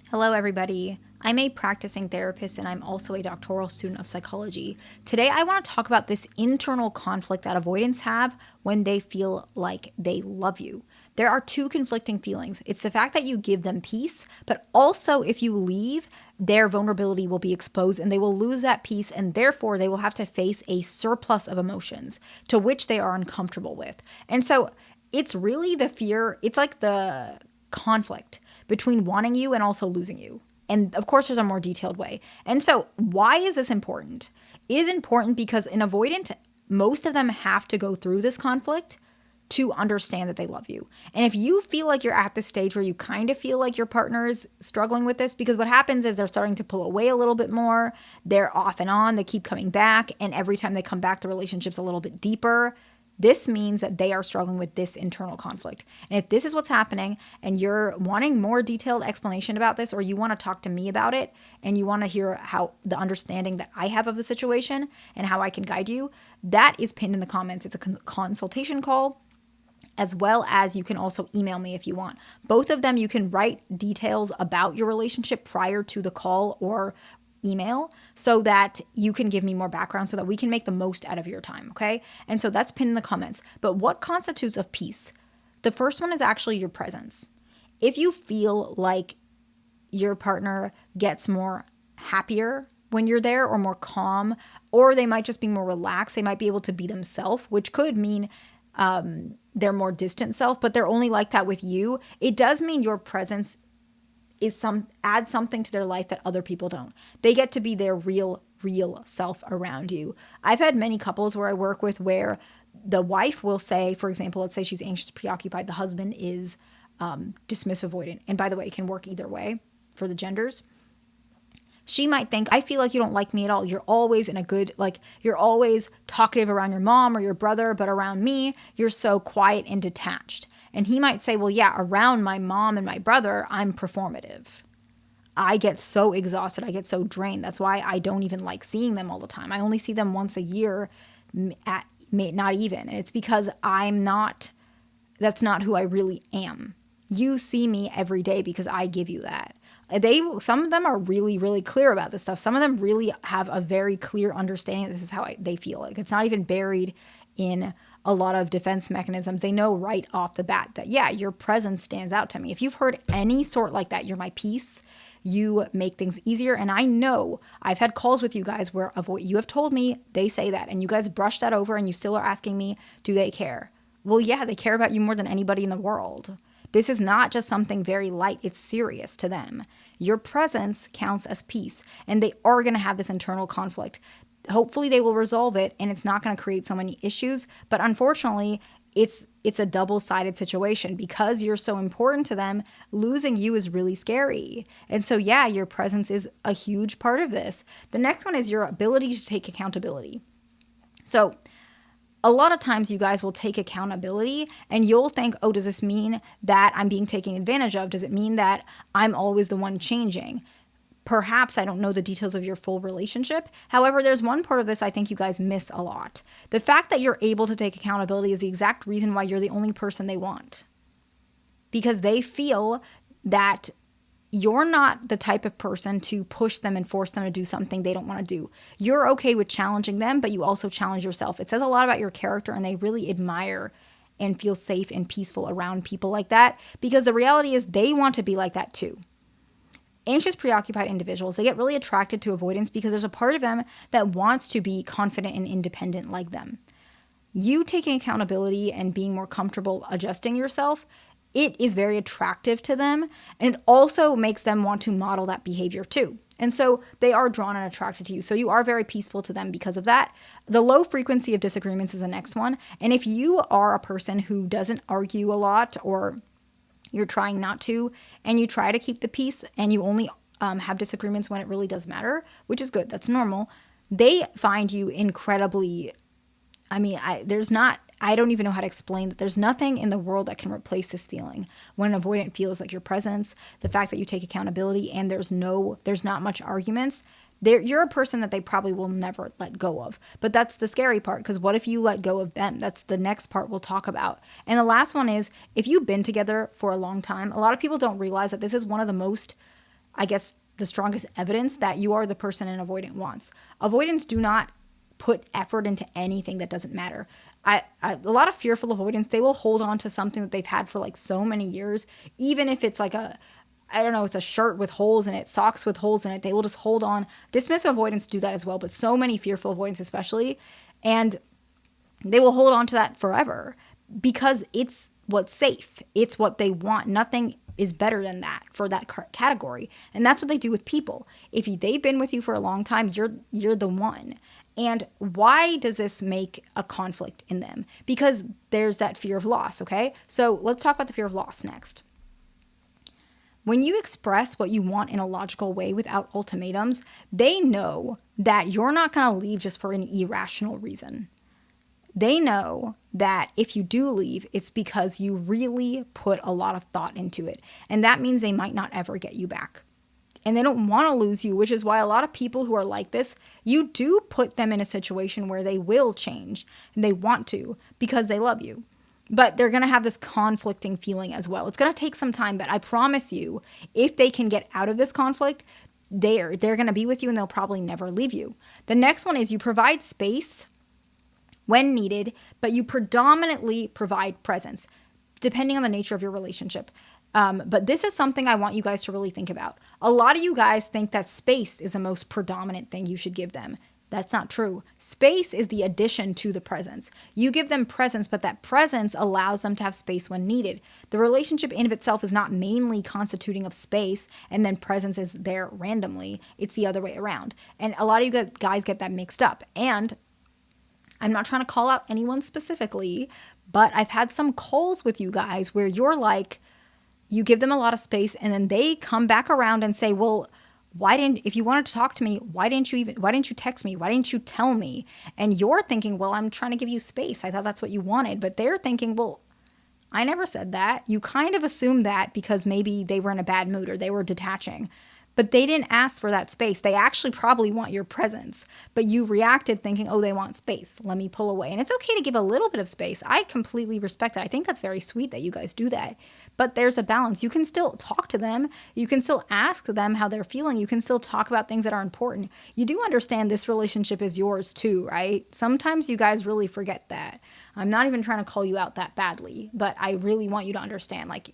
Hello, everybody. I'm a practicing therapist and I'm also a doctoral student of psychology. Today, I want to talk about this internal conflict that avoidants have when they feel like they love you. There are two conflicting feelings. It's the fact that you give them peace, but also if you leave, their vulnerability will be exposed and they will lose that peace, and therefore they will have to face a surplus of emotions to which they are uncomfortable with. And so it's really the fear, it's like the conflict between wanting you and also losing you. And of course, there's a more detailed way. And so, why is this important? It is important because in avoidant, most of them have to go through this conflict to understand that they love you. And if you feel like you're at this stage where you kind of feel like your partner is struggling with this, because what happens is they're starting to pull away a little bit more, they're off and on, they keep coming back, and every time they come back, the relationship's a little bit deeper. This means that they are struggling with this internal conflict. And if this is what's happening and you're wanting more detailed explanation about this, or you want to talk to me about it and you want to hear how the understanding that I have of the situation and how I can guide you, that is pinned in the comments. It's a consultation call, as well as you can also email me if you want. Both of them, you can write details about your relationship prior to the call or email so that you can give me more background so that we can make the most out of your time, okay? And so that's pinned in the comments. But what constitutes of peace? The first one is actually your presence. If you feel like your partner gets more happier when you're there, or more calm, or they might just be more relaxed, they might be able to be themselves, which could mean their more distant self, but they're only like that with you. It does mean your presence is adds something to their life that other people don't. They get to be their real self around you. I've had many couples where I work with where the wife will say, for example, let's say she's anxious, preoccupied, the husband is dismissive, avoidant. And by the way, it can work either way for the genders. She might think, I feel like you don't like me at all. You're always in a good, like, you're always talkative around your mom or your brother, but around me, you're so quiet and detached. And he might say, well, yeah, around my mom and my brother, I'm performative. I get so exhausted. I get so drained. That's why I don't even like seeing them all the time. I only see them once a year, not even. And it's because that's not who I really am. You see me every day because I give you that. Some of them are really clear about this stuff. Some of them really have a very clear understanding. This is how they feel. Like, it's not even buried in a lot of defense mechanisms. They know right off the bat that, yeah, your presence stands out to me. If you've heard any sort like that, you're my peace. You make things easier. And I know I've had calls with you guys where of what you have told me, they say that, and you guys brush that over, and you still are asking me, do they care? Well, yeah, they care about you more than anybody in the world. This is not just something very light. It's serious to them. Your presence counts as peace, and they are going to have this internal conflict. Hopefully they will resolve it and it's not going to create so many issues. But unfortunately, it's a double-sided situation. Because you're so important to them, losing you is really scary. And so, yeah, your presence is a huge part of this. The next one is your ability to take accountability. So a lot of times you guys will take accountability and you'll think, oh, does this mean that I'm being taken advantage of? Does it mean that I'm always the one changing? Perhaps I don't know the details of your full relationship. However, there's one part of this I think you guys miss a lot. The fact that you're able to take accountability is the exact reason why you're the only person they want. Because they feel that you're not the type of person to push them and force them to do something they don't want to do. You're okay with challenging them, but you also challenge yourself. It says a lot about your character, and they really admire and feel safe and peaceful around people like that, because the reality is they want to be like that too. Anxious, preoccupied individuals, they get really attracted to avoidance because there's a part of them that wants to be confident and independent like them. You taking accountability and being more comfortable adjusting yourself, it is very attractive to them, and it also makes them want to model that behavior too. And so they are drawn and attracted to you. So you are very peaceful to them because of that. The low frequency of disagreements is the next one. And if you are a person who doesn't argue a lot, or you're trying not to, and you try to keep the peace, and you only have disagreements when it really does matter, which is good, that's normal, they find you incredibly, I don't even know how to explain that. There's nothing in the world that can replace this feeling when an avoidant feels like your presence, the fact that you take accountability, and there's not much arguments. You're a person that they probably will never let go of. But that's the scary part, because what if you let go of them? That's the next part we'll talk about. And the last one is, if you've been together for a long time, a lot of people don't realize that this is one of the most I guess, the strongest evidence that you are the person an avoidant wants. Avoidants do not put effort into anything that doesn't matter. A lot of fearful avoidants, they will hold on to something that they've had for like so many years, even if it's like I don't know, it's a shirt with holes in it, socks with holes in it. They will just hold on. Dismissive avoidants do that as well, but so many fearful avoidants especially, and they will hold on to that forever because it's what's safe. It's what they want. Nothing is better than that for that category. And that's what they do with people. If they've been with you for a long time, you're the one. And why does this make a conflict in them? Because there's that fear of loss, okay? So let's talk about the fear of loss next. When you express what you want in a logical way without ultimatums, they know that you're not going to leave just for an irrational reason. They know that if you do leave, it's because you really put a lot of thought into it. And that means they might not ever get you back. And they don't want to lose you, which is why a lot of people who are like this, you do put them in a situation where they will change and they want to because they love you. But they're going to have this conflicting feeling as well. It's going to take some time, but I promise you, if they can get out of this conflict, they're going to be with you and they'll probably never leave you. The next one is you provide space when needed, but you predominantly provide presence, depending on the nature of your relationship. But this is something I want you guys to really think about. A lot of you guys think that space is the most predominant thing you should give them. That's not true. Space is the addition to the presence. You give them presence, but that presence allows them to have space when needed. The relationship in of itself is not mainly constituting of space and then presence is there randomly. It's the other way around. And a lot of you guys get that mixed up. And I'm not trying to call out anyone specifically, but I've had some calls with you guys where you're like, you give them a lot of space and then they come back around and say, well, if you wanted to talk to me, why didn't you text me? Why didn't you tell me? And you're thinking, well, I'm trying to give you space. I thought that's what you wanted. But they're thinking, well, I never said that. You kind of assumed that because maybe they were in a bad mood or they were detaching. But they didn't ask for that space. They actually probably want your presence. But you reacted thinking, oh, they want space. Let me pull away. And it's okay to give a little bit of space. I completely respect that. I think that's very sweet that you guys do that. But there's a balance. You can still talk to them. You can still ask them how they're feeling. You can still talk about things that are important. You do understand this relationship is yours too, right? Sometimes you guys really forget that. I'm not even trying to call you out that badly, but I really want you to understand, like,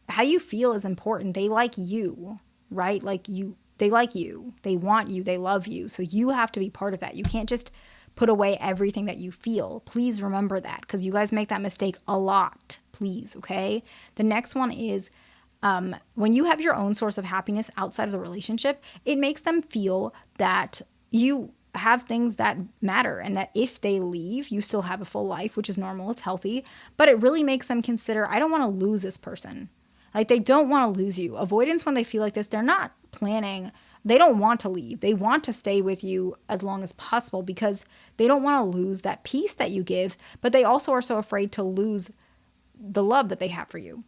how you feel is important. They like you. Right? They like you, they want you, they love you. So you have to be part of that. You can't just put away everything that you feel. Please remember that because you guys make that mistake a lot. Please. Okay. The next one is when you have your own source of happiness outside of the relationship, it makes them feel that you have things that matter and that if they leave, you still have a full life, which is normal. It's healthy, but it really makes them consider, I don't want to lose this person. Like they don't want to lose you. Avoidance, when they feel like this, they're not planning. They don't want to leave. They want to stay with you as long as possible because they don't want to lose that peace that you give, but they also are so afraid to lose the love that they have for you.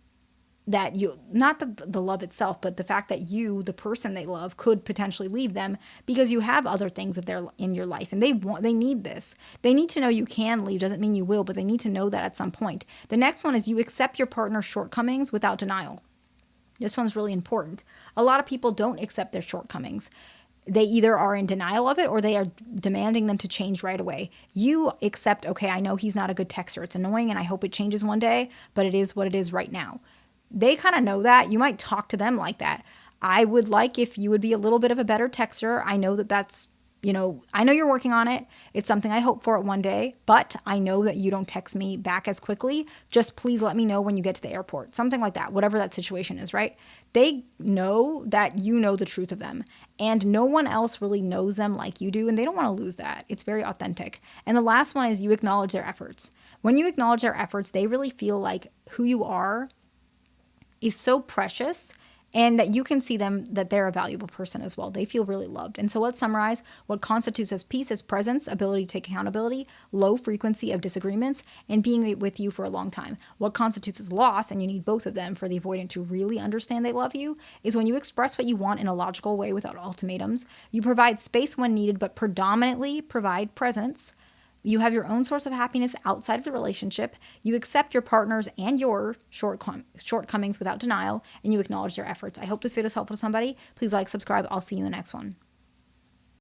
That you, not the love itself, but the fact that you, the person they love, could potentially leave them because you have other things in your life and they need this. They need to know you can leave. Doesn't mean you will, but they need to know that at some point. The next one is you accept your partner's shortcomings without denial. This one's really important. A lot of people don't accept their shortcomings. They either are in denial of it or they are demanding them to change right away. You accept, okay, I know he's not a good texter. It's annoying and I hope it changes one day, but it is what it is right now. They kind of know that. You might talk to them like that. I would like if you would be a little bit of a better texter. I know that's, I know you're working on it. It's something I hope for it one day, but I know that you don't text me back as quickly. Just please let me know when you get to the airport. Something like that, whatever that situation is, right? They know that you know the truth of them and no one else really knows them like you do. And they don't want to lose that. It's very authentic. And the last one is you acknowledge their efforts. When you acknowledge their efforts, they really feel like who you are is so precious and that you can see them that they're a valuable person as well. They feel really loved. And so let's summarize what constitutes as peace is presence, ability to take accountability, low frequency of disagreements, and being with you for a long time. What constitutes as loss, and you need both of them for the avoidant to really understand they love you, is when you express what you want in a logical way without ultimatums. You provide space when needed, but predominantly provide presence. You have your own source of happiness outside of the relationship. You accept your partner's and your shortcomings without denial, and you acknowledge their efforts. I hope this video is helpful to somebody. Please like, subscribe. I'll see you in the next one.